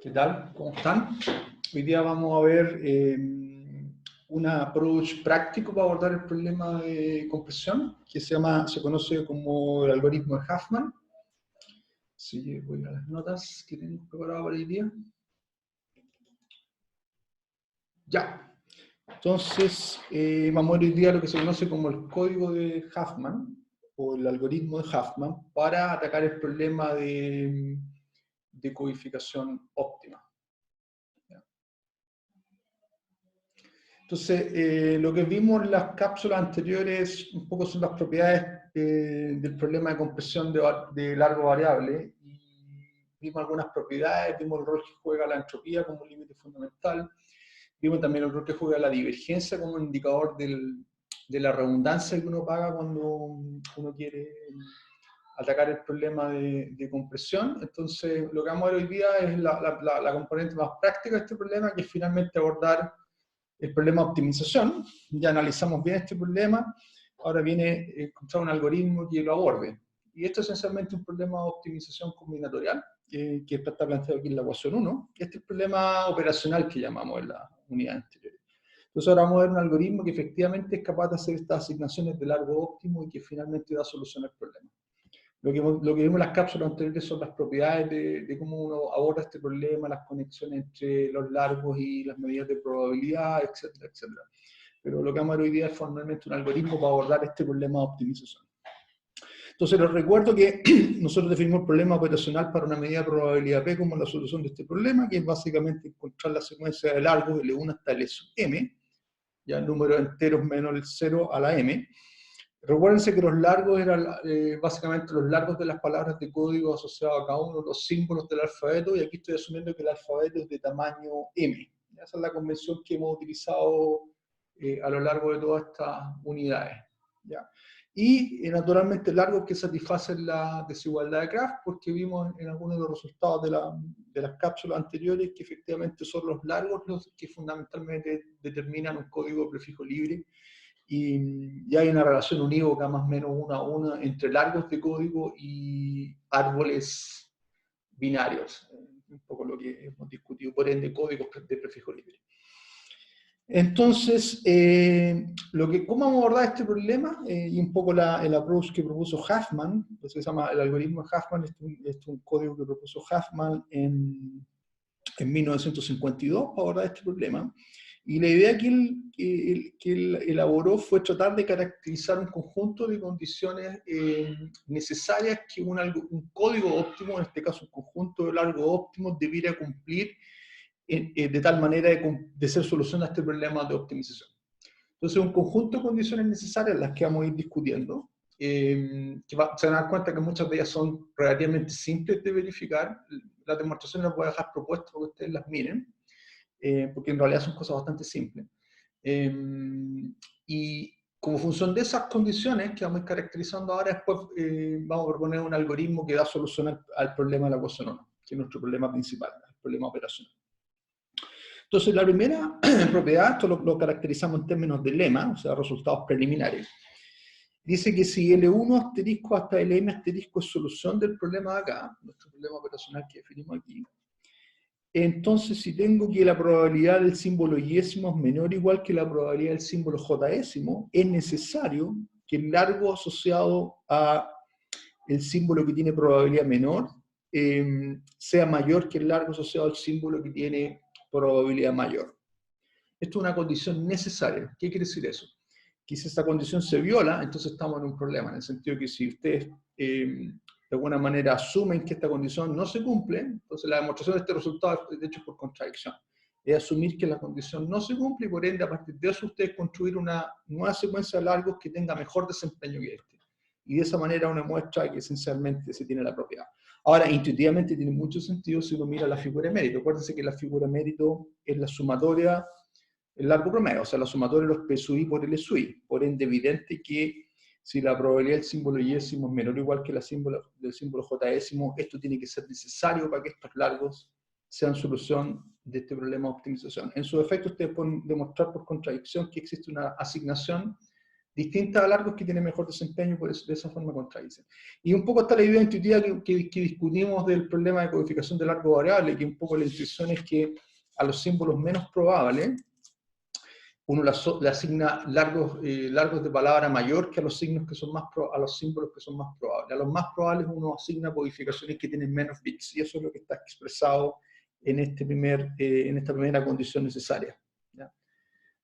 ¿Qué tal? ¿Cómo están? Hoy día vamos a ver un approach práctico para abordar el problema de compresión, que se conoce como el algoritmo de Huffman. Sí, voy a las notas que tengo preparadas para hoy día. Ya. Entonces, vamos a ver hoy día lo que se conoce como el código de Huffman, o el algoritmo de Huffman, para atacar el problema de codificación óptima. Entonces, lo que vimos en las cápsulas anteriores un poco son las propiedades del problema de compresión de largo variable. Y vimos algunas propiedades, vimos el rol que juega la entropía como un límite fundamental, vimos también el rol que juega la divergencia como un indicador de la redundancia que uno paga cuando uno quiere atacar el problema de compresión. Entonces, lo que vamos a ver hoy día es la componente más práctica de este problema, que es finalmente abordar el problema de optimización. Ya analizamos bien este problema, ahora viene encontrar un algoritmo que lo aborde. Y esto es esencialmente un problema de optimización combinatorial, que está planteado aquí en la ecuación 1. Este es el problema operacional que llamamos en la unidad anterior. Entonces ahora vamos a ver un algoritmo que efectivamente es capaz de hacer estas asignaciones de largo óptimo y que finalmente da solución al problema. Lo que vimos en las cápsulas anteriores son las propiedades de cómo uno aborda este problema, las conexiones entre los largos y las medidas de probabilidad, etcétera, etcétera. Pero lo que vamos a ver hoy día es formalmente un algoritmo para abordar este problema de optimización. Entonces les recuerdo que nosotros definimos el problema operacional para una medida de probabilidad P como la solución de este problema, que es básicamente encontrar la secuencia de largos L1 hasta L sub m, ya el número de enteros menos el 0 a la m. Recuérdense que los largos eran básicamente los largos de las palabras de código asociados a cada uno de los símbolos del alfabeto, y aquí estoy asumiendo que el alfabeto es de tamaño m. Esa es la convención que hemos utilizado a lo largo de todas estas unidades. ¿Ya? Y naturalmente largos que satisfacen la desigualdad de Kraft, porque vimos en algunos de los resultados de las cápsulas anteriores que efectivamente son los largos los que fundamentalmente determinan un código prefijo libre. Y hay una relación unívoca más o menos 1 a 1 entre largos de código y árboles binarios, un poco lo que hemos discutido, por ende códigos de prefijo libre. Entonces, ¿cómo vamos a abordar este problema? Y un poco el approach que propuso Huffman, que se llama el algoritmo de Huffman, es un código que propuso Huffman en 1952 para abordar este problema. Y la idea que él elaboró fue tratar de caracterizar un conjunto de condiciones necesarias que un código óptimo, en este caso un conjunto de largo óptimo, debiera cumplir de tal manera de ser solución a este problema de optimización. Entonces, un conjunto de condiciones necesarias, las que vamos a ir discutiendo, se van a dar cuenta que muchas de ellas son relativamente simples de verificar. Las demostraciones las voy a dejar propuestas para que ustedes las miren, porque en realidad son cosas bastante simples. Y como función de esas condiciones que vamos a ir caracterizando ahora, después vamos a proponer un algoritmo que da solución al problema de la ecuación 1, que es nuestro problema principal, el problema operacional. Entonces, la primera propiedad, esto lo caracterizamos en términos de lema, o sea, resultados preliminares. Dice que si L1 asterisco hasta Lm asterisco es solución del problema de acá, nuestro problema operacional que definimos aquí, entonces si tengo que la probabilidad del símbolo yésimo es menor o igual que la probabilidad del símbolo jésimo, es necesario que el largo asociado a el símbolo que tiene probabilidad menor sea mayor que el largo asociado al símbolo que tiene probabilidad mayor. Esto es una condición necesaria. ¿Qué quiere decir eso? Que si esta condición se viola, entonces estamos en un problema, en el sentido que si ustedes de alguna manera asumen que esta condición no se cumple, entonces la demostración de este resultado es de hecho por contradicción. Es asumir que la condición no se cumple y por ende a partir de eso ustedes construir una nueva secuencia de largos que tenga mejor desempeño que este. Y de esa manera uno muestra que esencialmente se tiene la propiedad. Ahora, intuitivamente tiene mucho sentido si uno mira la figura de mérito. Acuérdense que la figura de mérito es la sumatoria, el largo promedio, o sea, la sumatoria de los P sub i por L sub i. Por ende, evidente que si la probabilidad del símbolo yésimo es menor o igual que la del símbolo jésimo, esto tiene que ser necesario para que estos largos sean solución de este problema de optimización. En su efecto, ustedes pueden demostrar por contradicción que existe una asignación distintas a largos que tienen mejor desempeño, pues de esa forma contradicen. Y un poco está la idea intuitiva que discutimos del problema de codificación de largo variable, que un poco la intuición es que a los símbolos menos probables, uno le asigna largos de palabra mayor que a los signos que son a los símbolos que son más probables. A los más probables uno asigna codificaciones que tienen menos bits, y eso es lo que está expresado en esta primera condición necesaria. ¿Ya?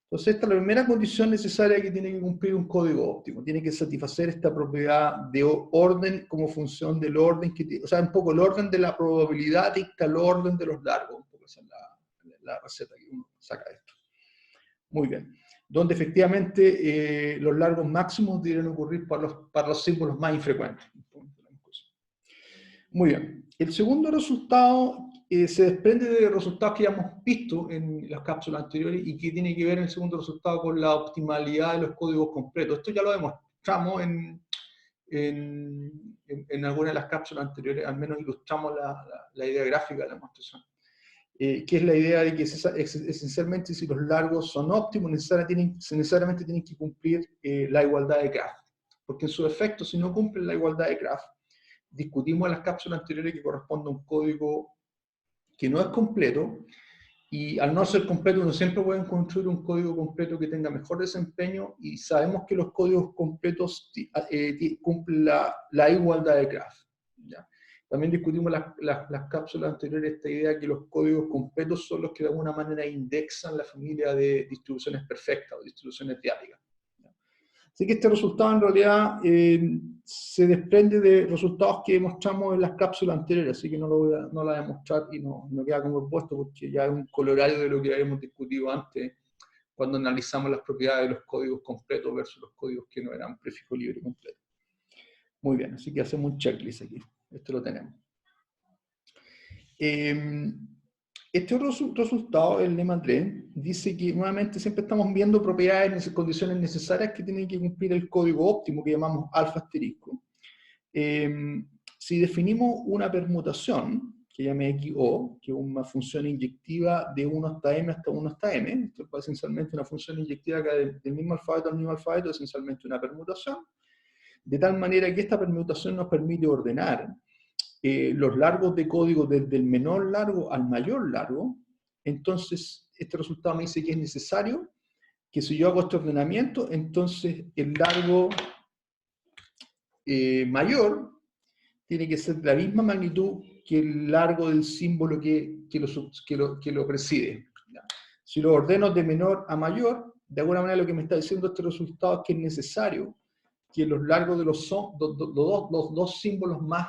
Entonces, esta es la primera condición necesaria que tiene que cumplir un código óptimo. Tiene que satisfacer esta propiedad de orden como función del orden, o sea, un poco el orden de la probabilidad dicta el orden de los largos. Un poco esa es la receta que uno saca de esto. Muy bien. Donde efectivamente los largos máximos deben ocurrir para los símbolos más infrecuentes. Muy bien. El segundo resultado se desprende de resultados que ya hemos visto en las cápsulas anteriores y que tiene que ver en el segundo resultado con la optimalidad de los códigos completos. Esto ya lo demostramos en algunas de las cápsulas anteriores, al menos ilustramos la idea gráfica de la demostración. Que es la idea de que esencialmente si los largos son óptimos, necesariamente tienen que cumplir la igualdad de Graph. Porque en su efecto, si no cumplen la igualdad de Graph, discutimos en las cápsulas anteriores que corresponde a un código que no es completo, y al no ser completo uno siempre puede construir un código completo que tenga mejor desempeño, y sabemos que los códigos completos cumplen la igualdad de Graph. ¿Ya? También discutimos las cápsulas anteriores esta idea que los códigos completos son los que de alguna manera indexan la familia de distribuciones perfectas o distribuciones diálicas. Así que este resultado en realidad se desprende de resultados que demostramos en las cápsulas anteriores, así que no la voy a demostrar y no queda como propuesto porque ya es un colorario de lo que habíamos discutido antes cuando analizamos las propiedades de los códigos completos versus los códigos que no eran prefijo libre completo. Muy bien, así que hacemos un checklist aquí. Esto lo tenemos. Este otro resultado, el lema 3, dice que nuevamente siempre estamos viendo propiedades, condiciones necesarias que tienen que cumplir el código óptimo que llamamos alfa asterisco. Si definimos una permutación, que llame XO, que es una función inyectiva de 1 hasta m hasta 1 hasta m, esto es esencialmente una función inyectiva que del mismo alfabeto al mismo alfabeto, esencialmente una permutación, de tal manera que esta permutación nos permite ordenar los largos de código desde el menor largo al mayor largo. Entonces este resultado me dice que es necesario que si yo hago este ordenamiento, entonces el largo mayor tiene que ser de la misma magnitud que el largo del símbolo que lo preside. Si lo ordeno de menor a mayor, de alguna manera lo que me está diciendo este resultado es que es necesario que los largos de los dos símbolos más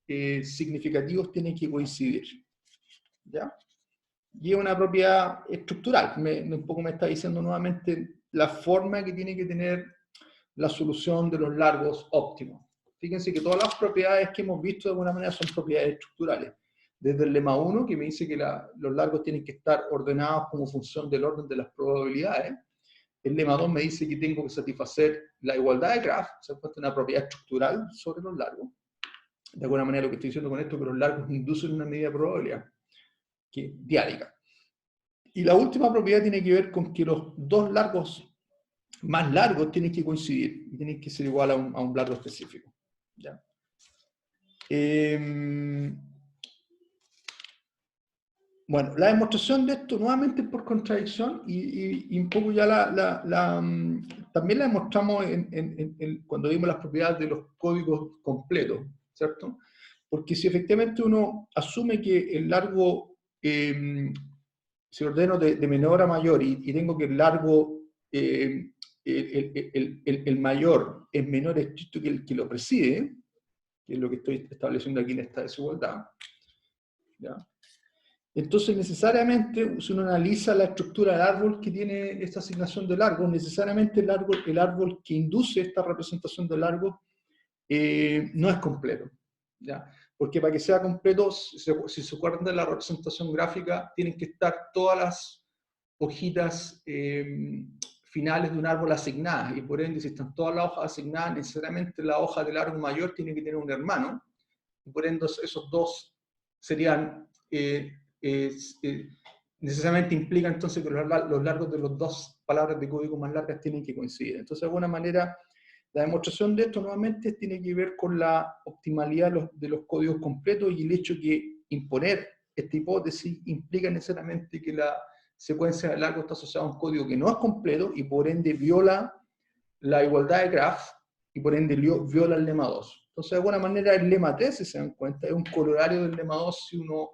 significativos tienen que coincidir. ¿Ya? Y es una propiedad estructural. Un poco me está diciendo nuevamente la forma que tiene que tener la solución de los largos óptimos. Fíjense que todas las propiedades que hemos visto de alguna manera son propiedades estructurales. Desde el lema 1, que me dice que los largos tienen que estar ordenados como función del orden de las probabilidades. El lema 2 me dice que tengo que satisfacer la igualdad de Graph, se encuentra una propiedad estructural sobre los largos. De alguna manera lo que estoy diciendo con esto es que los largos inducen una medida de probabilidad que diálica. Y la última propiedad tiene que ver con que los dos largos más largos tienen que coincidir y tienen que ser igual a un largo específico. ¿Ya? Bueno, la demostración de esto nuevamente es por contradicción y un poco ya también la demostramos cuando vimos las propiedades de los códigos completos, ¿cierto? Porque si efectivamente uno asume que el largo se ordeno de menor a mayor y tengo que el largo, el mayor es menor estricto que el que lo preside, que es lo que estoy estableciendo aquí en esta desigualdad, ¿ya? Entonces, necesariamente, si uno analiza la estructura del árbol que tiene esta asignación de largos, necesariamente el árbol que induce esta representación de largos no es completo, ¿ya? Porque para que sea completo, si se acuerdan de la representación gráfica, tienen que estar todas las hojitas finales de un árbol asignadas, y por ende, si están todas las hojas asignadas, necesariamente la hoja del árbol mayor tiene que tener un hermano, y por ende esos dos serían... necesariamente implica entonces que los largos de los dos palabras de código más largas tienen que coincidir. Entonces, de alguna manera, la demostración de esto nuevamente tiene que ver con la optimalidad de los códigos completos y el hecho que imponer esta hipótesis implica necesariamente que la secuencia de largo está asociada a un código que no es completo y por ende viola la igualdad de graph y por ende viola el lema 2. Entonces, de alguna manera, el lema 3, si se dan cuenta, es un corolario del lema 2 si uno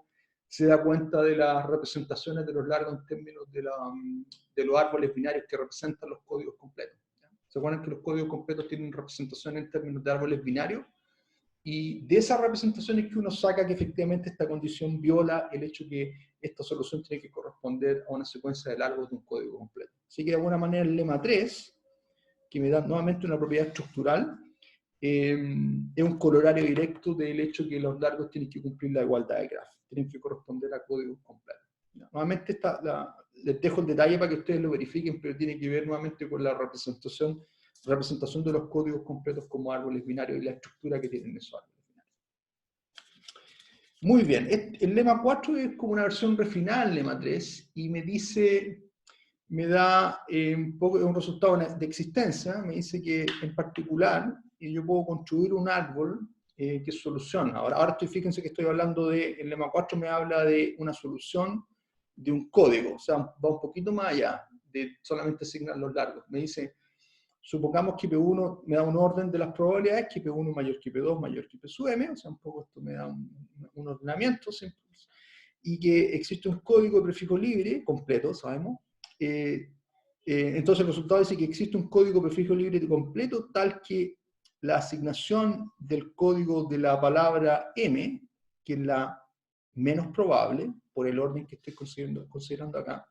se da cuenta de las representaciones de los largos en términos de los árboles binarios que representan los códigos completos. ¿Se acuerdan que los códigos completos tienen representación en términos de árboles binarios? Y de esas representaciones que uno saca que efectivamente esta condición viola el hecho que esta solución tiene que corresponder a una secuencia de largos de un código completo. Así que de alguna manera el lema 3, que me da nuevamente una propiedad estructural, es un corolario directo del hecho que los largos tienen que cumplir la igualdad de graph, tienen que corresponder a códigos completos. Nuevamente les dejo el detalle para que ustedes lo verifiquen, pero tiene que ver nuevamente con la representación de los códigos completos como árboles binarios y la estructura que tienen esos árboles binarios. Muy bien, el lema 4 es como una versión refinada del lema 3 y me da un resultado de existencia, me dice que en particular yo puedo construir un árbol que soluciona. Ahora fíjense que estoy hablando el lema 4 me habla de una solución de un código, o sea, va un poquito más allá de solamente asignar los largos. Me dice, supongamos que P1 me da un orden de las probabilidades, que P1 es mayor que P2 mayor que P sub m, o sea, un poco esto me da un ordenamiento, y que existe un código de prefijo libre completo, sabemos. Entonces el resultado dice que existe un código prefijo libre completo tal que la asignación del código de la palabra m, que es la menos probable, por el orden que estoy considerando acá,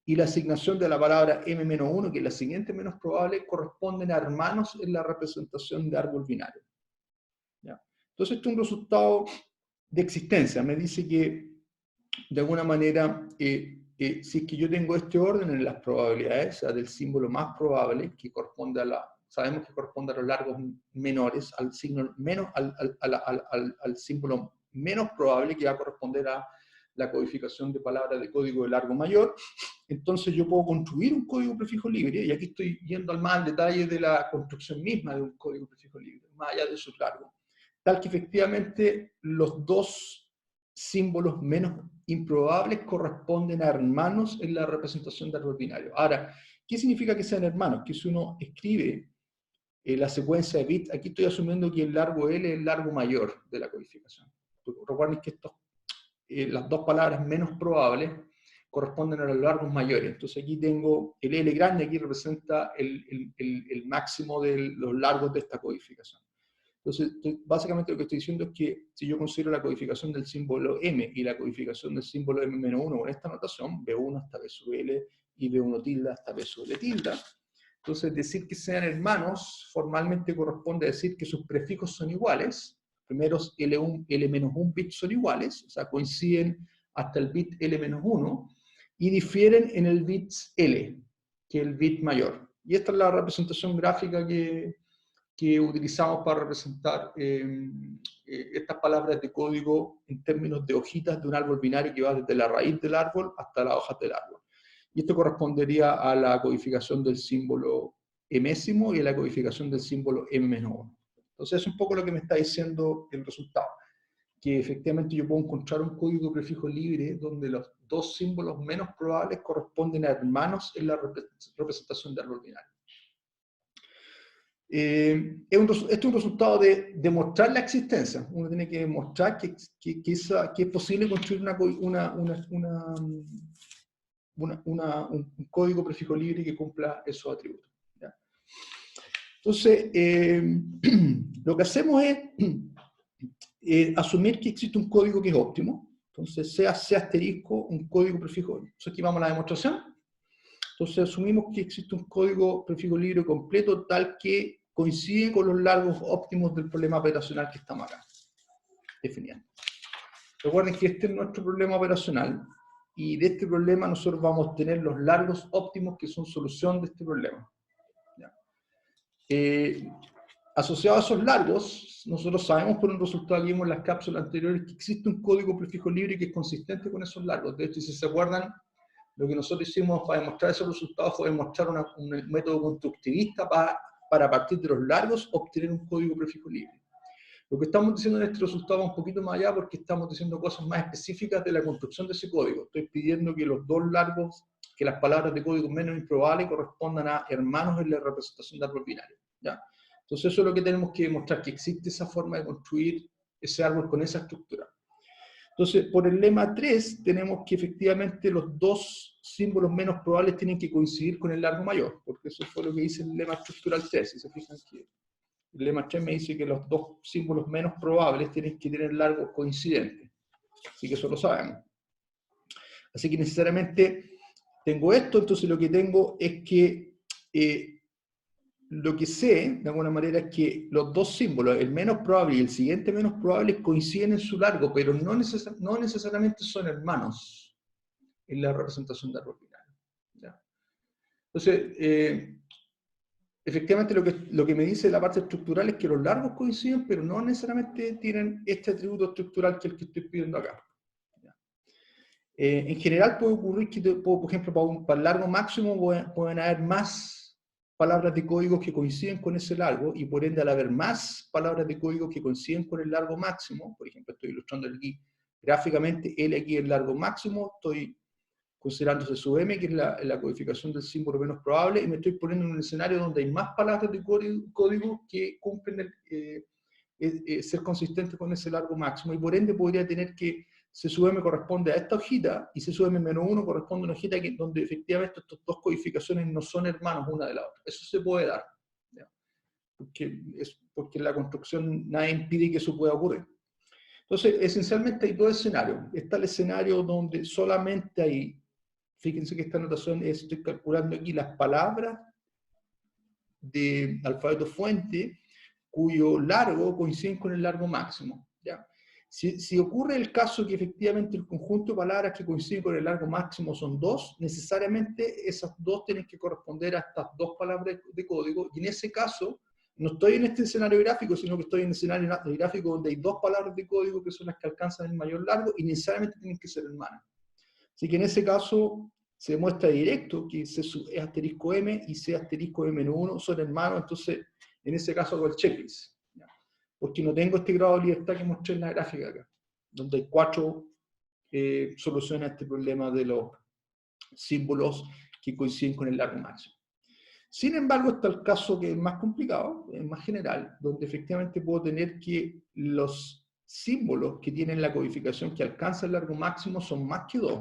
y la asignación de la palabra m-1, que es la siguiente menos probable, corresponden a hermanos en la representación de árbol binario. ¿Ya? Entonces esto es un resultado de existencia. Me dice que, de alguna manera, si es que yo tengo este orden en las probabilidades, o sea, del símbolo más probable, que corresponde sabemos que corresponde a los largos menores, al signo menos, al símbolo menos probable, que va a corresponder a la codificación de palabras de código de largo mayor, entonces yo puedo construir un código prefijo libre, y aquí estoy yendo al más detalle de la construcción misma de un código prefijo libre, más allá de sus largos, tal que efectivamente los dos símbolos menos improbables corresponden a hermanos en la representación de árbol binario. Ahora, ¿qué significa que sean hermanos? Que si uno escribe la secuencia de bits, aquí estoy asumiendo que el largo L es el largo mayor de la codificación. Recuerden que las dos palabras menos probables corresponden a los largos mayores. Entonces aquí tengo el L grande, aquí representa el máximo de los largos de esta codificación. Entonces, básicamente lo que estoy diciendo es que si yo considero la codificación del símbolo M y la codificación del símbolo M-1 con esta notación, B1 hasta B sub L y B1 tilde hasta B sub L tilde, entonces decir que sean hermanos formalmente corresponde a decir que sus prefijos son iguales, primeros L-1 bits son iguales, o sea, coinciden hasta el bit L-1, y difieren en el bit L, que es el bit mayor. Y esta es la representación gráfica que utilizamos para representar estas palabras de código en términos de hojitas de un árbol binario que va desde la raíz del árbol hasta las hojas del árbol. Y esto correspondería a la codificación del símbolo m-ésimo y a la codificación del símbolo m-1. Entonces es un poco lo que me está diciendo el resultado, que efectivamente yo puedo encontrar un código prefijo libre donde los dos símbolos menos probables corresponden a hermanos en la representación de árbol binario. Esto es un resultado de demostrar la existencia. Uno tiene que demostrar que es posible construir un código prefijo libre que cumpla esos atributos. ¿Ya? Entonces, lo que hacemos es asumir que existe un código que es óptimo. Entonces, sea C asterisco un código prefijo. Entonces, aquí vamos a la demostración. Entonces asumimos que existe un código prefijo libre completo tal que coincide con los largos óptimos del problema operacional que estamos acá definiendo. Recuerden que este es nuestro problema operacional y de este problema nosotros vamos a obtener los largos óptimos que son solución de este problema. Asociado a esos largos, nosotros sabemos por un resultado que vimos en las cápsulas anteriores que existe un código prefijo libre que es consistente con esos largos. De hecho, si se acuerdan, Lo que nosotros hicimos para demostrar esos resultados fue demostrar un método constructivista para a partir de los largos obtener un código prefijo libre. Lo que estamos diciendo en este resultado va un poquito más allá porque estamos diciendo cosas más específicas de la construcción de ese código. Estoy pidiendo que los dos largos, que las palabras de código menos improbables correspondan a hermanos en la representación de árbol binario, ¿ya? Entonces eso es lo que tenemos que demostrar, que existe esa forma de construir ese árbol con esa estructura. Entonces, por el lema 3, tenemos que efectivamente los dos símbolos menos probables tienen que coincidir con el largo mayor, porque eso fue lo que dice el lema estructural 3, si se fijan que el lema 3 me dice que los dos símbolos menos probables tienen que tener largos coincidentes. Así que eso lo sabemos. Así que necesariamente tengo esto, entonces lo que tengo es que lo que sé, de alguna manera, es que los dos símbolos, el menos probable y el siguiente menos probable, coinciden en su largo, pero no necesariamente son hermanos en la representación de árbol binario, ¿ya? Entonces, efectivamente lo que me dice la parte estructural es que los largos coinciden, pero no necesariamente tienen este atributo estructural que es el que estoy pidiendo acá. En general puede ocurrir que, por ejemplo, para el largo máximo pueden haber más palabras de código que coinciden con ese largo, y por ende al haber más palabras de código que coinciden con el largo máximo, por ejemplo, estoy ilustrando aquí gráficamente, L aquí es el largo máximo, estoy considerando C sub m, que es la codificación del símbolo menos probable, y me estoy poniendo en un escenario donde hay más palabras de código que cumplen ser consistentes con ese largo máximo, y por ende podría tener que C sub m corresponde a esta hojita, y C sub m menos 1 corresponde a una hojita donde efectivamente estas dos codificaciones no son hermanos una de la otra. Eso se puede dar, ¿ya? Porque en la construcción nada impide que eso pueda ocurrir. Entonces, esencialmente hay dos escenarios. Está el escenario donde solamente hay, fíjense que esta anotación estoy calculando aquí las palabras de alfabeto fuente cuyo largo coincide con el largo máximo, ¿ya? Si ocurre el caso que efectivamente el conjunto de palabras que coinciden con el largo máximo son dos, necesariamente esas dos tienen que corresponder a estas dos palabras de código, y en ese caso no estoy en este escenario gráfico, sino que estoy en el escenario gráfico donde hay dos palabras de código que son las que alcanzan el mayor largo y necesariamente tienen que ser hermanas. Así que en ese caso se demuestra directo que C es asterisco M y C asterisco M-1 son hermanos, entonces en ese caso hago el checklist, ¿ya? Porque no tengo este grado de libertad que mostré en la gráfica acá, donde hay 4 soluciones a este problema de los símbolos que coinciden con el largo máximo. Sin embargo, está el caso que es más complicado, es más general, donde efectivamente puedo tener que los símbolos que tienen la codificación que alcanza el largo máximo son más que 2,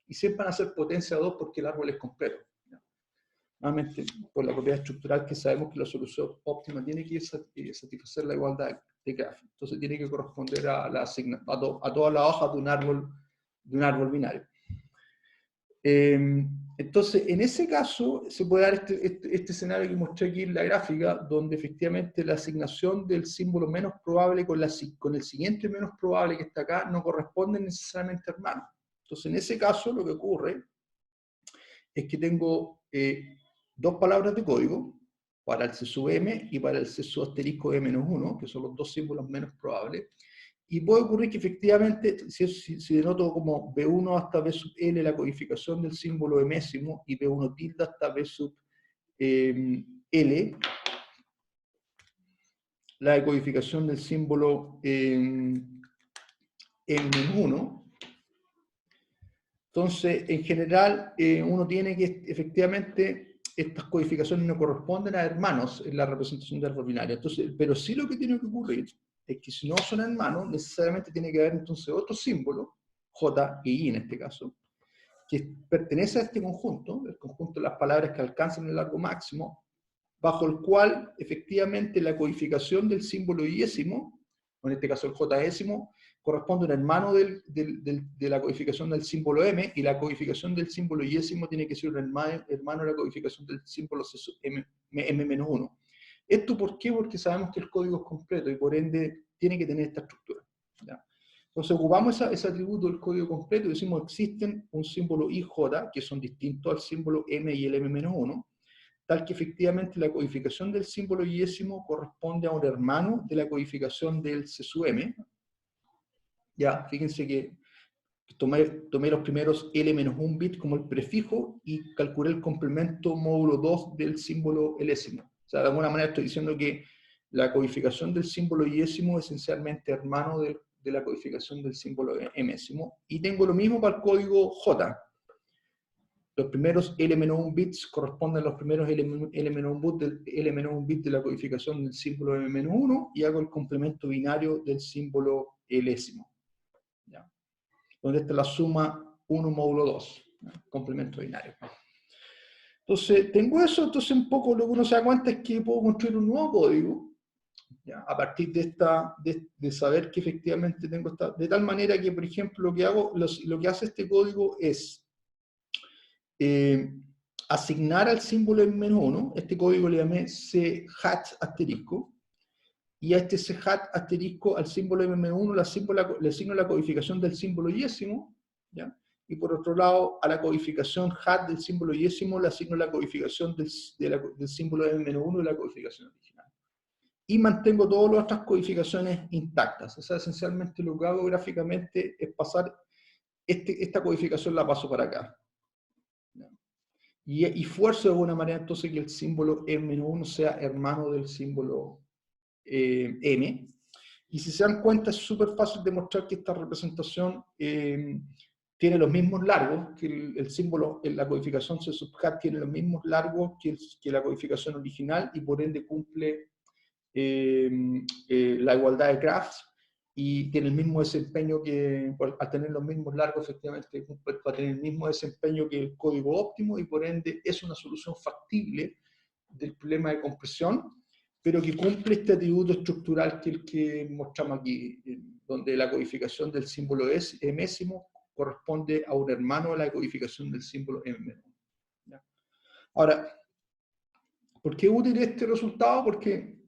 y siempre van a ser potencia 2 porque el árbol es completo. Nuevamente, por la propiedad estructural que sabemos que la solución óptima tiene que satisfacer la igualdad de grafo. Entonces tiene que corresponder a todas las hojas de un árbol binario. Entonces, en ese caso, se puede dar este escenario que mostré aquí en la gráfica, donde efectivamente la asignación del símbolo menos probable con el siguiente menos probable que está acá no corresponden necesariamente hermanos. Entonces, en ese caso, lo que ocurre es que tengo dos palabras de código para el C sub m y para el C sub asterisco m-1, que son los dos símbolos menos probables, y puede ocurrir que efectivamente, si denoto como B1 hasta B sub L la codificación del símbolo emésimo y B1 tilde hasta B sub L la codificación del símbolo M-1, entonces en general uno tiene que efectivamente estas codificaciones no corresponden a hermanos en la representación de árbol binario. Entonces, pero sí lo que tiene que ocurrir es que si no son hermanos, necesariamente tiene que haber entonces otro símbolo, J y I en este caso, que pertenece a este conjunto, el conjunto de las palabras que alcanzan el largo máximo, bajo el cual efectivamente la codificación del símbolo iésimo, o en este caso el J-ésimo, corresponde a un hermano de la codificación del símbolo M, y la codificación del símbolo iésimo tiene que ser un hermano de la codificación del símbolo M-1. ¿Esto por qué? Porque sabemos que el código es completo y por ende tiene que tener esta estructura, ¿ya? Entonces ocupamos ese atributo del código completo y decimos existen un símbolo IJ que son distintos al símbolo M y el M-1, tal que efectivamente la codificación del símbolo iésimo corresponde a un hermano de la codificación del C sub M. Ya, fíjense que tomé los primeros L-1 bits como el prefijo y calculé el complemento módulo 2 del símbolo Lésimo. O sea, de alguna manera estoy diciendo que la codificación del símbolo Yésimo es esencialmente hermano de la codificación del símbolo Mésimo. Y tengo lo mismo para el código J. Los primeros L-1 bits corresponden a los primeros L-1 bits de la codificación del símbolo M-1 y hago el complemento binario del símbolo Lésimo. ¿Ya? Donde esta es la suma 1 módulo 2, ¿no? Complemento binario. Entonces, tengo eso, entonces un poco lo que uno se da cuenta es que puedo construir un nuevo código, ¿ya? A partir de saber que efectivamente tengo esta, de tal manera que, por ejemplo, lo que hago, lo que hace este código es asignar al símbolo M-1, este código le llamé C-hat asterisco, y a este C-hat asterisco al símbolo M1 le asigno la codificación del símbolo yésimo, ¿ya? Y por otro lado, a la codificación hat del símbolo yésimo le asigno la codificación del símbolo M1 y la codificación original. Y mantengo todas las otras codificaciones intactas. O sea, esencialmente lo que hago gráficamente es pasar, esta codificación la paso para acá. ¿Ya? Y fuerzo de alguna manera entonces que el símbolo M1 sea hermano del símbolo M. Y si se dan cuenta, es súper fácil demostrar que esta representación tiene los mismos largos, que el símbolo, la codificación C sub hat tiene los mismos largos que la codificación original y por ende cumple la igualdad de Crafts y tiene el mismo desempeño que, al tener los mismos largos, efectivamente va a tener el mismo desempeño que el código óptimo y por ende es una solución factible del problema de compresión, pero que cumple este atributo estructural que el que mostramos aquí, donde la codificación del símbolo mésimo corresponde a un hermano de la codificación del símbolo m. ¿Ya? Ahora, ¿por qué es útil este resultado? Porque,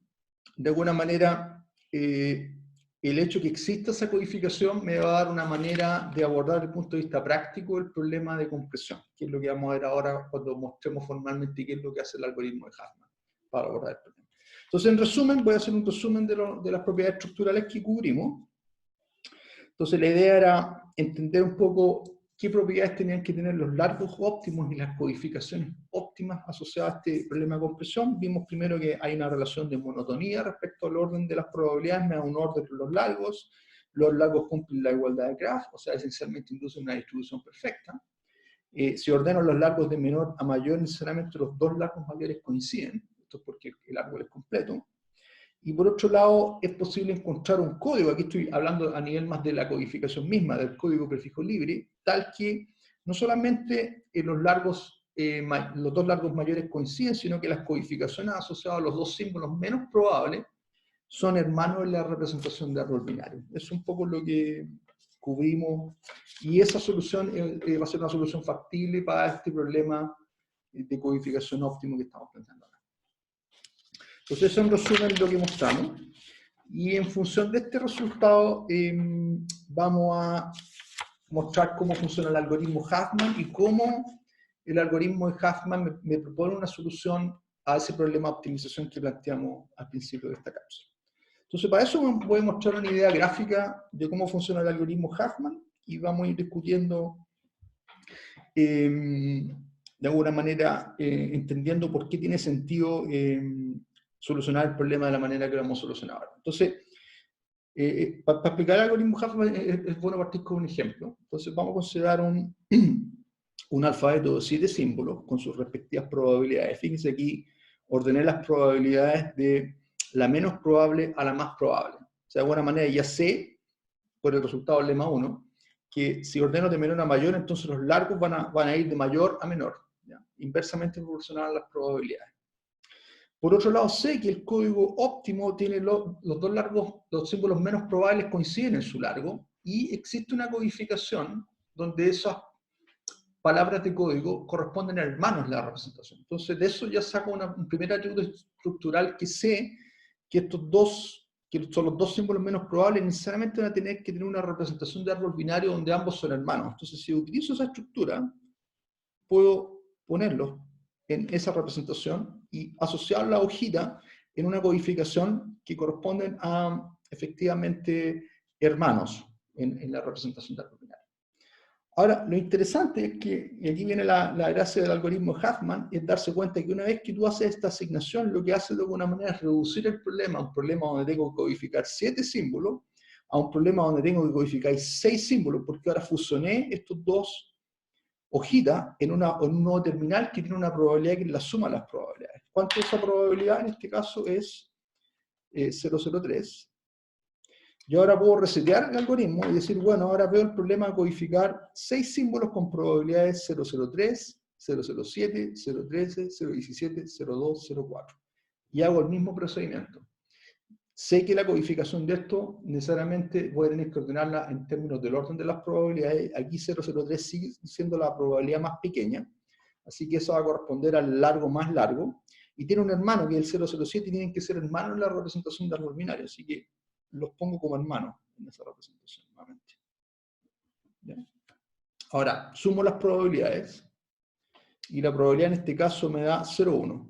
de alguna manera, el hecho que exista esa codificación me va a dar una manera de abordar desde el punto de vista práctico el problema de compresión, que es lo que vamos a ver ahora cuando mostremos formalmente qué es lo que hace el algoritmo de Huffman para abordar el problema. Entonces, en resumen, voy a hacer un resumen de las propiedades estructurales que cubrimos. Entonces, la idea era entender un poco qué propiedades tenían que tener los largos óptimos y las codificaciones óptimas asociadas a este problema de compresión. Vimos primero que hay una relación de monotonía respecto al orden de las probabilidades, me da un orden de los largos cumplen la igualdad de Graph, o sea, esencialmente inducen una distribución perfecta. Si ordeno los largos de menor a mayor, necesariamente los dos largos mayores coinciden, esto es porque el árbol es completo. Y por otro lado, es posible encontrar un código, aquí estoy hablando a nivel más de la codificación misma, del código prefijo libre, tal que no solamente los dos largos mayores coinciden, sino que las codificaciones asociadas a los dos símbolos menos probables son hermanos en la representación de árbol binario. Es un poco lo que cubrimos, y esa solución va a ser una solución factible para este problema de codificación óptimo que estamos planteando ahora. Entonces, eso en resumen lo que mostramos. Y en función de este resultado, vamos a mostrar cómo funciona el algoritmo Huffman y cómo el algoritmo de Huffman me propone una solución a ese problema de optimización que planteamos al principio de esta cápsula. Entonces, para eso voy a mostrar una idea gráfica de cómo funciona el algoritmo Huffman y vamos a ir discutiendo de alguna manera, entendiendo por qué tiene sentido solucionar el problema de la manera que lo hemos solucionado ahora. Entonces, para explicar el algoritmo Huffman es bueno partir con un ejemplo. Entonces vamos a considerar un alfabeto de 7 símbolos con sus respectivas probabilidades. Fíjense aquí, ordené las probabilidades de la menos probable a la más probable. O sea, de alguna manera ya sé, por el resultado del lema 1, que si ordeno de menor a mayor, entonces los largos van a ir de mayor a menor, ¿ya? Inversamente proporcional a las probabilidades. Por otro lado, sé que el código óptimo tiene los dos largos, los símbolos menos probables coinciden en su largo, y existe una codificación donde esas palabras de código corresponden a hermanos en la representación. Entonces, de eso ya saco un primer atributo estructural que sé que estos dos, que son los dos símbolos menos probables, necesariamente van a tener que tener una representación de árbol binario donde ambos son hermanos. Entonces, si utilizo esa estructura, puedo ponerlos en esa representación y asociar la hojita en una codificación que corresponden a, efectivamente, hermanos en la representación de árbol binario. Ahora, lo interesante es que, y aquí viene la gracia del algoritmo Huffman, es darse cuenta que una vez que tú haces esta asignación, lo que hace de alguna manera es reducir el problema, a un problema donde tengo que codificar 7 símbolos, a un problema donde tengo que codificar 6 símbolos, porque ahora fusioné estos dos hojitas en un nuevo terminal que tiene una probabilidad que es la suma de las probabilidades. ¿Cuánto es esa probabilidad? En este caso es 0,03. Yo ahora puedo resetear el algoritmo y decir, bueno, ahora veo el problema de codificar 6 símbolos con probabilidades 003, 007, 013, 017, 02, 04. Y hago el mismo procedimiento. Sé que la codificación de esto necesariamente voy a tener que ordenarla en términos del orden de las probabilidades. Aquí 003 sigue siendo la probabilidad más pequeña, así que eso va a corresponder al largo más largo. Y tiene un hermano que es el 007 y tienen que ser hermanos en la representación de árbol binario, así que los pongo como hermanos en esa representación nuevamente. ¿Ya? Ahora, sumo las probabilidades y la probabilidad en este caso me da 0,1.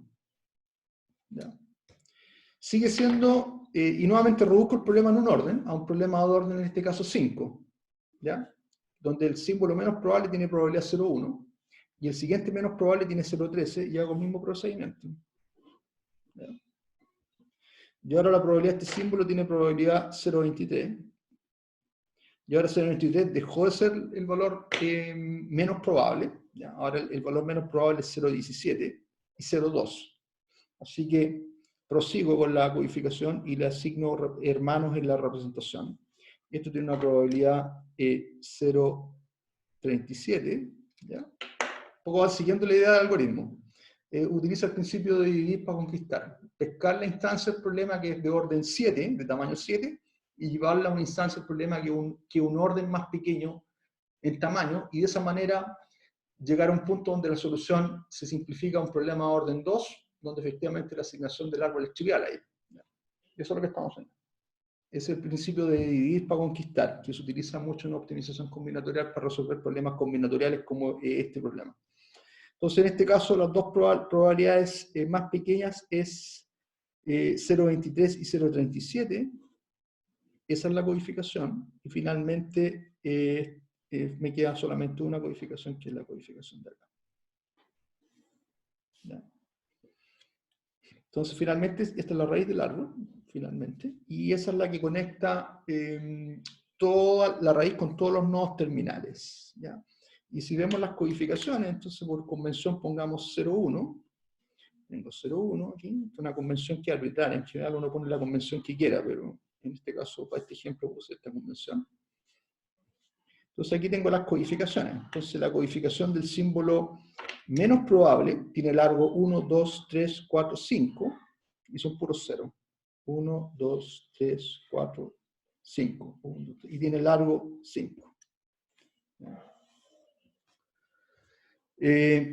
¿Ya? Sigue siendo, y nuevamente reduzco el problema en un orden, a un problema de orden en este caso 5, ¿ya? Donde el símbolo menos probable tiene probabilidad 0,1 y el siguiente menos probable tiene 0,13 y hago el mismo procedimiento. ¿Ya? Y ahora la probabilidad de este símbolo tiene probabilidad 0,23. Y ahora 0,23 dejó de ser el valor menos probable. ¿Ya? Ahora el valor menos probable es 0,17 y 0,2. Así que prosigo con la codificación y le asigno hermanos en la representación. Esto tiene una probabilidad 0,37. ¿Ya? Un poco va siguiendo la idea del algoritmo. Utiliza el principio de dividir para conquistar. Pescar la instancia del problema que es de orden 7, de tamaño 7, y llevarla a una instancia del problema que un orden más pequeño en tamaño, y de esa manera llegar a un punto donde la solución se simplifica a un problema de orden 2, donde efectivamente la asignación del árbol es trivial ahí. Eso es lo que estamos haciendo. Es el principio de dividir para conquistar, que se utiliza mucho en optimización combinatorial para resolver problemas combinatoriales como este problema. Entonces, en este caso, las dos probabilidades más pequeñas es 0,23 y 0,37. Esa es la codificación. Y finalmente, me queda solamente una codificación, que es la codificación de acá. ¿Ya? Entonces, finalmente, esta es la raíz del árbol, finalmente. Y esa es la que conecta toda la raíz con todos los nodos terminales. ¿Ya? Y si vemos las codificaciones, entonces por convención pongamos 0,1. Tengo 0,1 aquí, una convención que es arbitraria. En general uno pone la convención que quiera, pero en este caso, para este ejemplo, puse esta convención. Entonces aquí tengo las codificaciones. Entonces la codificación del símbolo menos probable tiene largo 1, 2, 3, 4, 5, y son puros 0. 1, 2, 3, 4, 5. Y tiene largo 5.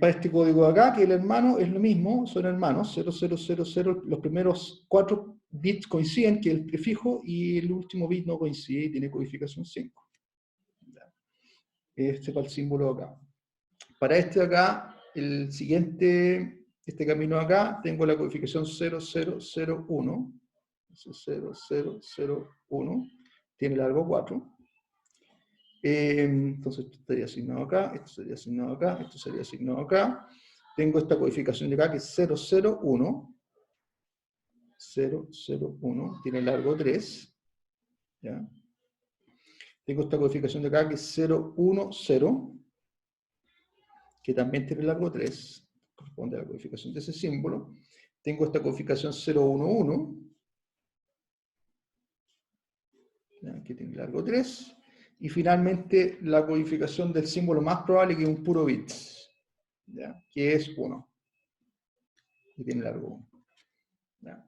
Para este código de acá, que el hermano es lo mismo, son hermanos, 0000, los primeros 4 bits coinciden, que es el prefijo, y el último bit no coincide y tiene codificación 5. Este para el símbolo de acá. Para este de acá, el siguiente, este camino de acá, tengo la codificación 0001, 0001, tiene largo 4. Entonces esto estaría asignado acá, esto sería asignado acá, esto sería asignado acá. Tengo esta codificación de acá que es 001, 001, tiene largo 3. ¿Ya? Tengo esta codificación de acá que es 010, que también tiene largo 3, corresponde a la codificación de ese símbolo. Tengo esta codificación 011, ¿ya? Que tiene largo 3. Y finalmente la codificación del símbolo más probable, que es un puro bit, ¿ya? Que es 1, que tiene largo 1. ¿Ya?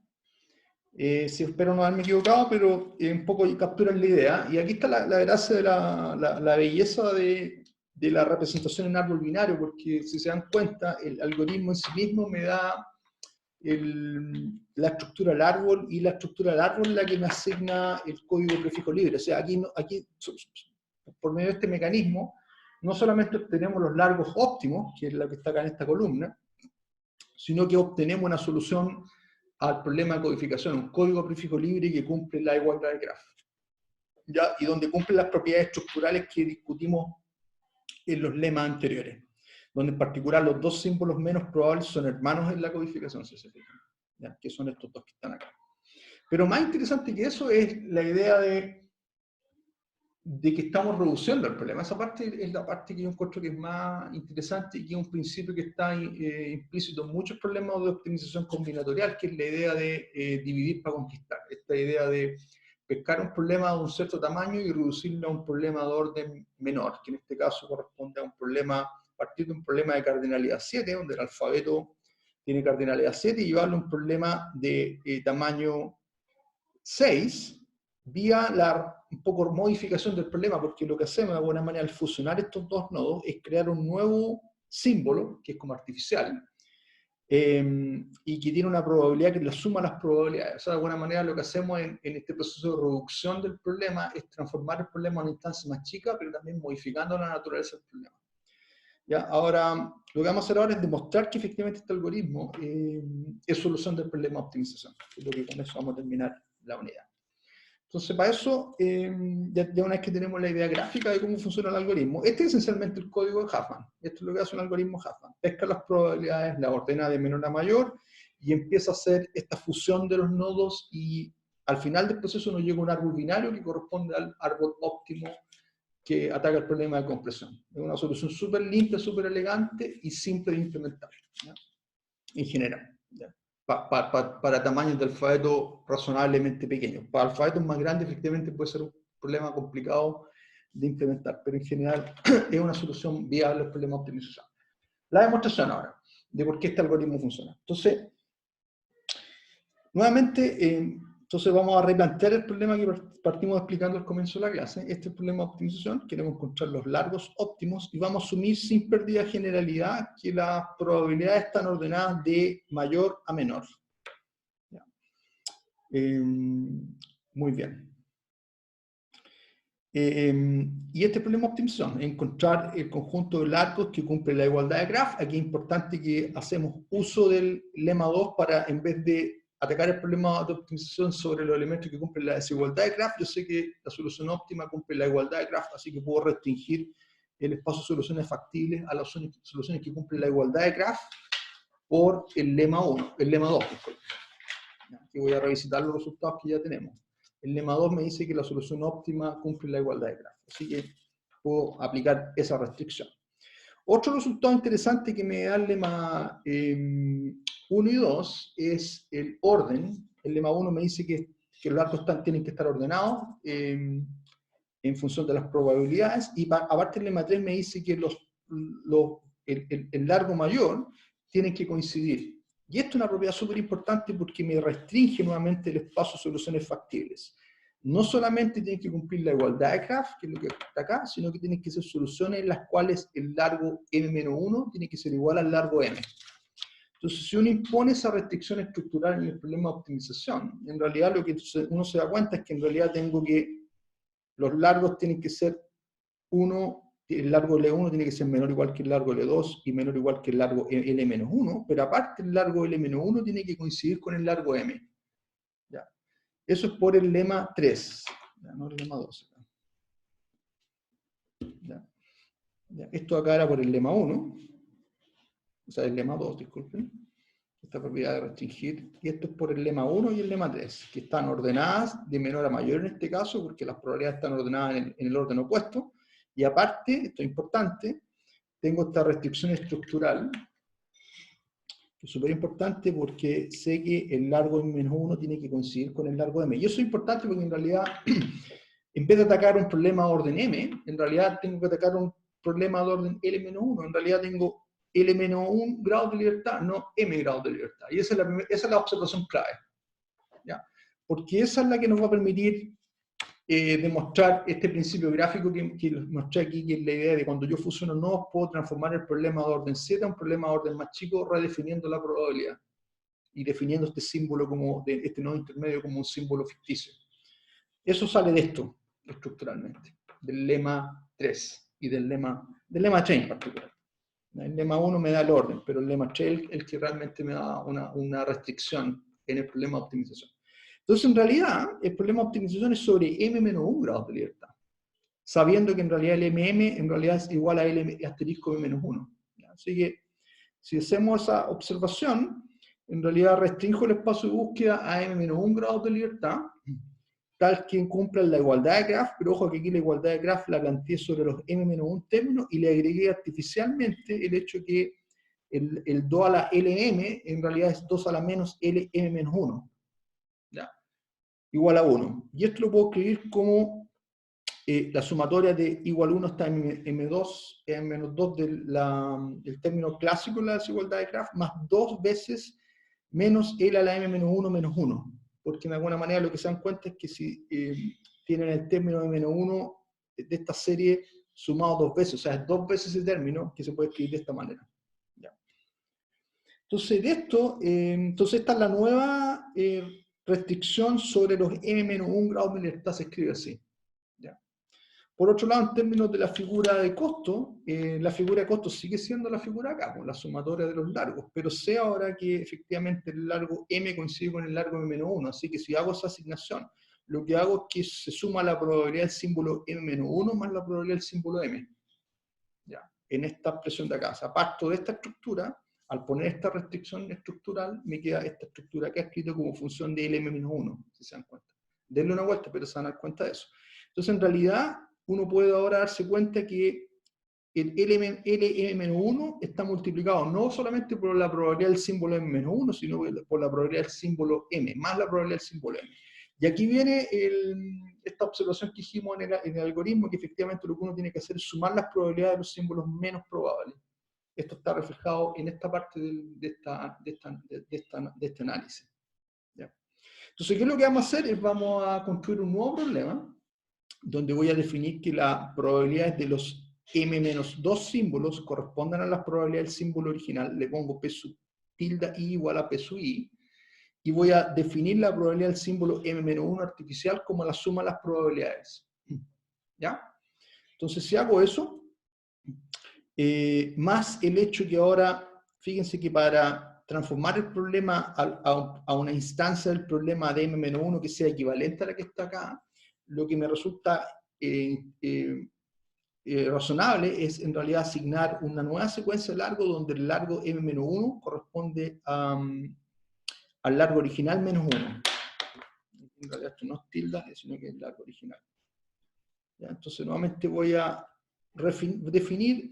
Sí, espero no haberme equivocado, pero un poco capturan la idea. Y aquí está la gracia de la belleza de la representación en árbol binario, porque si se dan cuenta, el algoritmo en sí mismo me da la estructura del árbol, y la estructura del árbol es la que me asigna el código prefijo libre. O sea, aquí por medio de este mecanismo, no solamente obtenemos los largos óptimos, que es lo que está acá en esta columna, sino que obtenemos una solución al problema de codificación, un código prefijo libre que cumple la igualdad de grafo, ¿ya? Y donde cumple las propiedades estructurales que discutimos en los lemas anteriores, donde en particular los dos símbolos menos probables son hermanos en la codificación, si se fijan, ¿ya? Que son estos dos que están acá. Pero más interesante que eso es la idea de que estamos reduciendo el problema. Esa parte es la parte que yo encuentro que es más interesante y que es un principio que está implícito en muchos problemas de optimización combinatorial, que es la idea de dividir para conquistar. Esta idea de pescar un problema de un cierto tamaño y reducirlo a un problema de orden menor, que en este caso corresponde a un problema, partir de un problema de cardinalidad 7, donde el alfabeto tiene cardinalidad 7, y llevarlo a un problema de tamaño 6, vía la un poco modificación del problema, porque lo que hacemos de alguna manera al fusionar estos dos nodos es crear un nuevo símbolo, que es como artificial, y que tiene una probabilidad que la suma las probabilidades. O sea, de alguna manera lo que hacemos en este proceso de reducción del problema es transformar el problema en una instancia más chica, pero también modificando la naturaleza del problema. ¿Ya? Ahora, lo que vamos a hacer ahora es demostrar que efectivamente este algoritmo es solución del problema de optimización. Es lo que con eso vamos a terminar la unidad. Entonces, para eso, ya una vez que tenemos la idea gráfica de cómo funciona el algoritmo, este es esencialmente el código de Huffman. Esto es lo que hace un algoritmo Huffman. Pesca las probabilidades, las ordena de menor a mayor, y empieza a hacer esta fusión de los nodos, y al final del proceso nos llega un árbol binario que corresponde al árbol óptimo que ataca el problema de compresión. Es una solución súper limpia, súper elegante y simple de implementar, ¿ya? En general, ¿ya? Para tamaños de alfabeto razonablemente pequeños. Para alfabetos más grandes, efectivamente, puede ser un problema complicado de implementar, pero en general es una solución viable al problema de optimización. La demostración ahora, de por qué este algoritmo funciona. Entonces, nuevamente, entonces vamos a replantear el problema que partimos explicando al comienzo de la clase. Este es el problema de optimización. Queremos encontrar los largos óptimos y vamos a asumir sin pérdida de generalidad que las probabilidades están ordenadas de mayor a menor. ¿Ya? Muy bien. Y este problema de optimización es encontrar el conjunto de largos que cumple la igualdad de graph. Aquí es importante que hacemos uso del lema 2 para, en vez de atacar el problema de optimización sobre los elementos que cumplen la desigualdad de graph, yo sé que la solución óptima cumple la igualdad de graph, así que puedo restringir el espacio de soluciones factibles a las soluciones que cumplen la igualdad de graph por el lema 1, el lema 2. Aquí voy a revisitar los resultados que ya tenemos. El lema 2 me dice que la solución óptima cumple la igualdad de grafo, así que puedo aplicar esa restricción. Otro resultado interesante que me da el lema 1 y 2 es el orden. El lema 1 me dice que los arcos tienen que estar ordenados en función de las probabilidades, y aparte el lema 3 me dice que el largo mayor tienen que coincidir. Y esto es una propiedad súper importante porque me restringe nuevamente el espacio de soluciones factibles. No solamente tienen que cumplir la igualdad de graph, que es lo que está acá, sino que tienen que ser soluciones en las cuales el largo m-1 tiene que ser igual al largo m. Entonces, si uno impone esa restricción estructural en el problema de optimización, en realidad lo que uno se da cuenta es que en realidad tengo que los largos tienen que ser el largo L1 tiene que ser menor o igual que el largo L2 y menor o igual que el largo L-1, pero aparte el largo L-1 tiene que coincidir con el largo M. ¿Ya? Eso es por el lema 3, ¿ya? No el lema 2. ¿Ya? ¿Ya? Esto acá era por el lema 1, o sea, el lema 2, disculpen, esta propiedad de restringir, y esto es por el lema 1 y el lema 3, que están ordenadas de menor a mayor en este caso, porque las probabilidades están ordenadas en el orden opuesto. Y aparte, esto es importante, tengo esta restricción estructural, que es súper importante porque sé que el largo M-1 tiene que coincidir con el largo M. Y eso es importante porque en realidad, en vez de atacar un problema de orden M, en realidad tengo que atacar un problema de orden L-1. En realidad tengo L-1 grados de libertad, no M grados de libertad. Y esa es la observación clave. ¿Ya? Porque esa es la que nos va a permitir demostrar este principio gráfico que mostré aquí, que es la idea de cuando yo fusiono nodos, puedo transformar el problema de orden Z a un problema de orden más chico, redefiniendo la probabilidad y definiendo este símbolo de este nodo intermedio como un símbolo ficticio. Eso sale de esto, estructuralmente, del lema 3 y del lema 3 en particular. El lema 1 me da el orden, pero el lema 3 es el que realmente me da una restricción en el problema de optimización. Entonces, en realidad, el problema de optimización es sobre m-1 grados de libertad. sabiendo que en realidad el MM en realidad es igual a L asterisco M-1. Así que, si hacemos esa observación, en realidad restringo el espacio de búsqueda a M-1 grados de libertad, tal que cumpla la igualdad de Graph, pero ojo que aquí la igualdad de Graph la planteé sobre los M-1 términos y le agregué artificialmente el hecho que el 2 a la LM en realidad es 2 a la menos LM-1, ¿ya? Igual a 1. Y esto lo puedo escribir como la sumatoria de igual 1 hasta M2, M-2 del término clásico de la desigualdad de Graph, más 2 veces menos L a la M-1 menos 1. Porque de alguna manera lo que se dan cuenta es que si tienen el término M-1 de esta serie sumado 2 veces, o sea, es 2 veces ese término que se puede escribir de esta manera. ¿Ya? Entonces, de esto, entonces esta es la nueva restricción sobre los M-1 grados de libertad, se escribe así. ¿Ya? Por otro lado, en términos de la figura de costo, la figura de costo sigue siendo la figura acá, con la sumatoria de los largos, pero sé ahora que efectivamente el largo M coincide con el largo M-1, así que si hago esa asignación, lo que hago es que se suma la probabilidad del símbolo M-1 más la probabilidad del símbolo M. ¿Ya? En esta expresión de acá. O sea, parto de esta estructura, al poner esta restricción estructural, me queda esta estructura que he escrito como función de LM-1, si se dan cuenta. Denle una vuelta, pero se van a dar cuenta de eso. Entonces, en realidad, uno puede ahora darse cuenta que el LM-1 está multiplicado no solamente por la probabilidad del símbolo M-1, sino por la probabilidad del símbolo M, más la probabilidad del símbolo M. Y aquí viene esta observación que hicimos en el algoritmo, que efectivamente lo que uno tiene que hacer es sumar las probabilidades de los símbolos menos probables. Esto está reflejado en esta parte de este análisis. ¿Ya? Entonces, ¿qué es lo que vamos a hacer? Es vamos a construir un nuevo problema, donde voy a definir que las probabilidades de los M-2 símbolos correspondan a las probabilidades del símbolo original. Le pongo P sub tilde I igual a P sub I, y voy a definir la probabilidad del símbolo M-1 artificial como la suma de las probabilidades. ¿Ya? Entonces, si hago eso, más el hecho que ahora, fíjense que para transformar el problema a una instancia del problema de M-1 que sea equivalente a la que está acá, lo que me resulta razonable es en realidad asignar una nueva secuencia de largo donde el largo M-1 corresponde al largo original menos 1. En realidad esto no es tilde, sino que es el largo original. ¿Ya? Entonces nuevamente voy a definir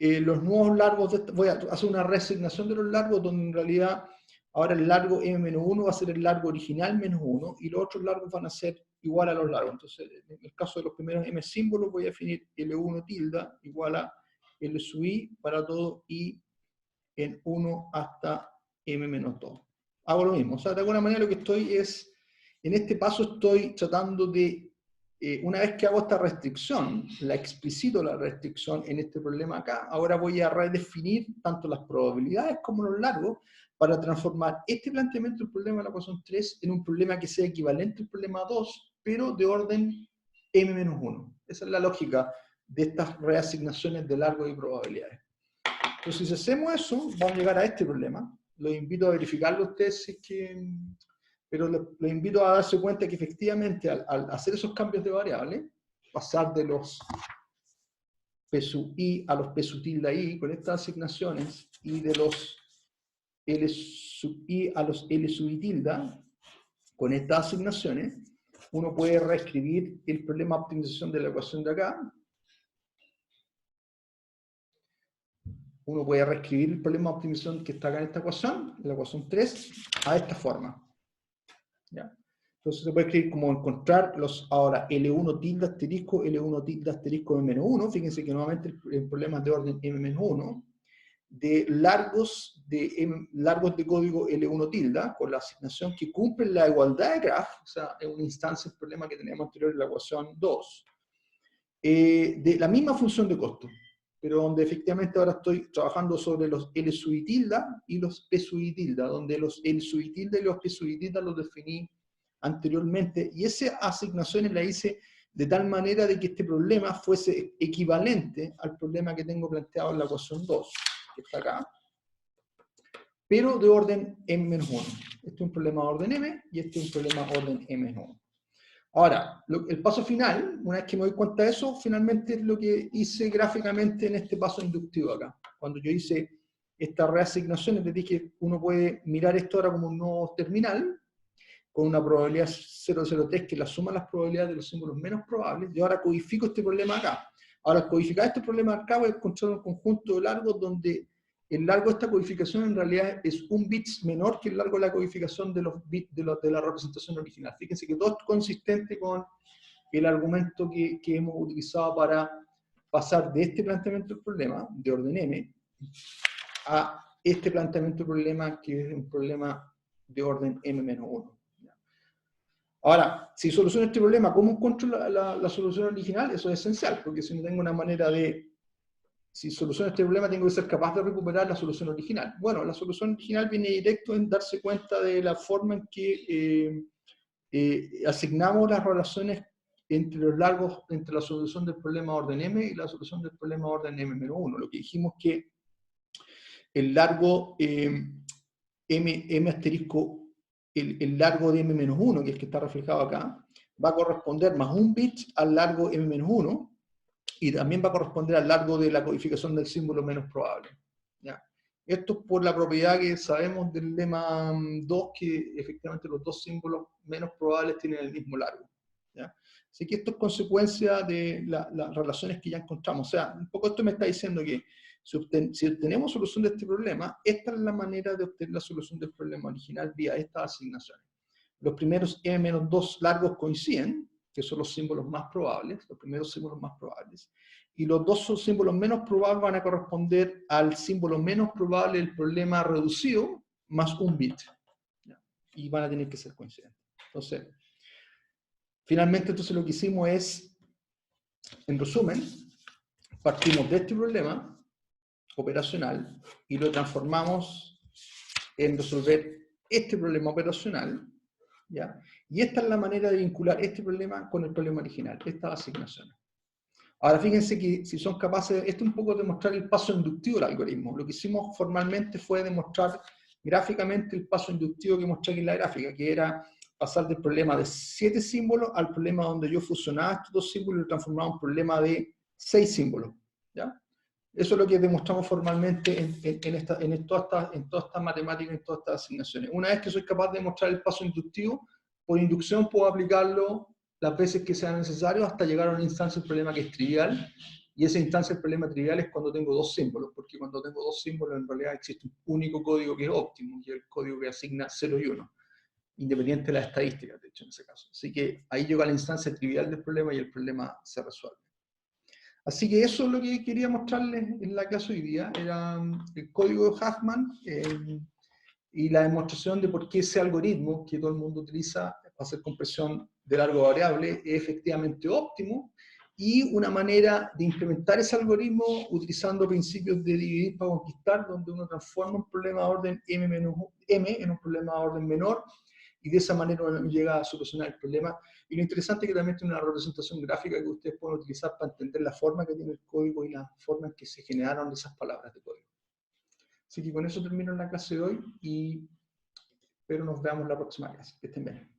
los nuevos largos, voy a hacer una reasignación de los largos donde en realidad ahora el largo M-1 va a ser el largo original menos 1 y los otros largos van a ser igual a los largos. Entonces en el caso de los primeros M símbolos voy a definir L1 tilde igual a L sub I para todo I en 1 hasta M-2. Hago lo mismo, o sea, de alguna manera lo que estoy es, en este paso estoy tratando de, una vez que hago esta restricción, la explicito la restricción en este problema acá, ahora voy a redefinir tanto las probabilidades como los largos para transformar este planteamiento del problema de la ecuación 3 en un problema que sea equivalente al problema 2, pero de orden M-1. Esa es la lógica de estas reasignaciones de largos y probabilidades. Entonces, si hacemos eso, vamos a llegar a este problema. Los invito a verificarlo ustedes, si es que, pero les invito a darse cuenta que efectivamente al hacer esos cambios de variable, pasar de los P sub I a los P sub tilde I con estas asignaciones y de los L sub I a los L sub I tilde con estas asignaciones, uno puede reescribir el problema de optimización de la ecuación de acá. Uno puede reescribir el problema de optimización que está acá en esta ecuación, la ecuación 3, a esta forma. ¿Ya? Entonces se puede escribir como encontrar los, ahora, L1 tilde asterisco, L1 tilde asterisco M-1, fíjense que nuevamente el problema es de orden M-1, de largos de código L1 tilde, con la asignación que cumple la igualdad de graph, o sea, en una instancia del problema que teníamos anterior en la ecuación 2, de la misma función de costo, pero donde efectivamente ahora estoy trabajando sobre los L sub I tilde y los P sub I tilde, donde los L sub I tilde y los P sub I tilde los definí anteriormente, y esa asignación la hice de tal manera de que este problema fuese equivalente al problema que tengo planteado en la ecuación 2, que está acá, pero de orden M-1. Este es un problema de orden M y este es un problema de orden M-1. Ahora, el paso final, una vez que me doy cuenta de eso, finalmente es lo que hice gráficamente en este paso inductivo acá. Cuando yo hice estas reasignaciones, les dije que uno puede mirar esto ahora como un nuevo terminal, con una probabilidad 0,03 que la suma las probabilidades de los símbolos menos probables. Yo ahora codifico este problema acá. Ahora, al codificar este problema acá, voy a encontrar un conjunto de largos donde el largo de esta codificación en realidad es un bit menor que el largo de la codificación de los bits de la representación original. Fíjense que todo es consistente con el argumento que hemos utilizado para pasar de este planteamiento del problema, de orden m, a este planteamiento del problema, que es un problema de orden m-1. Ahora, si soluciono este problema, ¿cómo encuentro la solución original? Eso es esencial, porque si no tengo una manera de... Si soluciono este problema, tengo que ser capaz de recuperar la solución original. Bueno, la solución original viene directo en darse cuenta de la forma en que asignamos las relaciones entre los largos, entre la solución del problema orden m y la solución del problema orden m-1. Lo que dijimos que el largo m asterisco, el largo de m-1, que es el que está reflejado acá, va a corresponder más un bit al largo m-1, y también va a corresponder al largo de la codificación del símbolo menos probable. ¿Ya? Esto es por la propiedad que sabemos del lema 2, que efectivamente los dos símbolos menos probables tienen el mismo largo. ¿Ya? Así que esto es consecuencia de las relaciones que ya encontramos. O sea, un poco esto me está diciendo que si obtenemos solución de este problema, esta es la manera de obtener la solución del problema original vía estas asignaciones. Los primeros m-2 largos coinciden, que son los símbolos más probables, los primeros símbolos más probables, y los dos símbolos menos probables van a corresponder al símbolo menos probable del problema reducido más un bit. Y van a tener que ser coincidentes. Entonces, finalmente entonces lo que hicimos es, en resumen, partimos de este problema operacional y lo transformamos en resolver este problema operacional, ¿ya? Y esta es la manera de vincular este problema con el problema original, estas asignaciones. Ahora fíjense que si son capaces, esto es un poco demostrar el paso inductivo del algoritmo. Lo que hicimos formalmente fue demostrar gráficamente el paso inductivo que mostré aquí en la gráfica, que era pasar del problema de 7 símbolos al problema donde yo fusionaba estos dos símbolos y lo transformaba en un problema de 6 símbolos. ¿Ya? Eso es lo que demostramos formalmente en todas estas matemáticas, en todas estas asignaciones. Una vez que soy capaz de demostrar el paso inductivo, por inducción puedo aplicarlo las veces que sea necesario hasta llegar a una instancia del problema que es trivial, y esa instancia del problema trivial es cuando tengo dos símbolos, porque cuando tengo dos símbolos en realidad existe un único código que es óptimo, que es el código que asigna 0 y 1, independiente de las estadísticas, de hecho, en ese caso. Así que ahí llega la instancia trivial del problema y el problema se resuelve. Así que eso es lo que quería mostrarles en la clase hoy día, era el código de Huffman y la demostración de por qué ese algoritmo que todo el mundo utiliza para hacer compresión de largo variable es efectivamente óptimo, y una manera de implementar ese algoritmo utilizando principios de dividir para conquistar, donde uno transforma un problema de orden m en un problema de orden menor, y de esa manera uno llega a solucionar el problema. Y lo interesante es que también tiene una representación gráfica que ustedes pueden utilizar para entender la forma que tiene el código y la forma en que se generaron esas palabras de código. Así que con eso termino la clase de hoy y espero nos veamos la próxima clase. Que estén bien.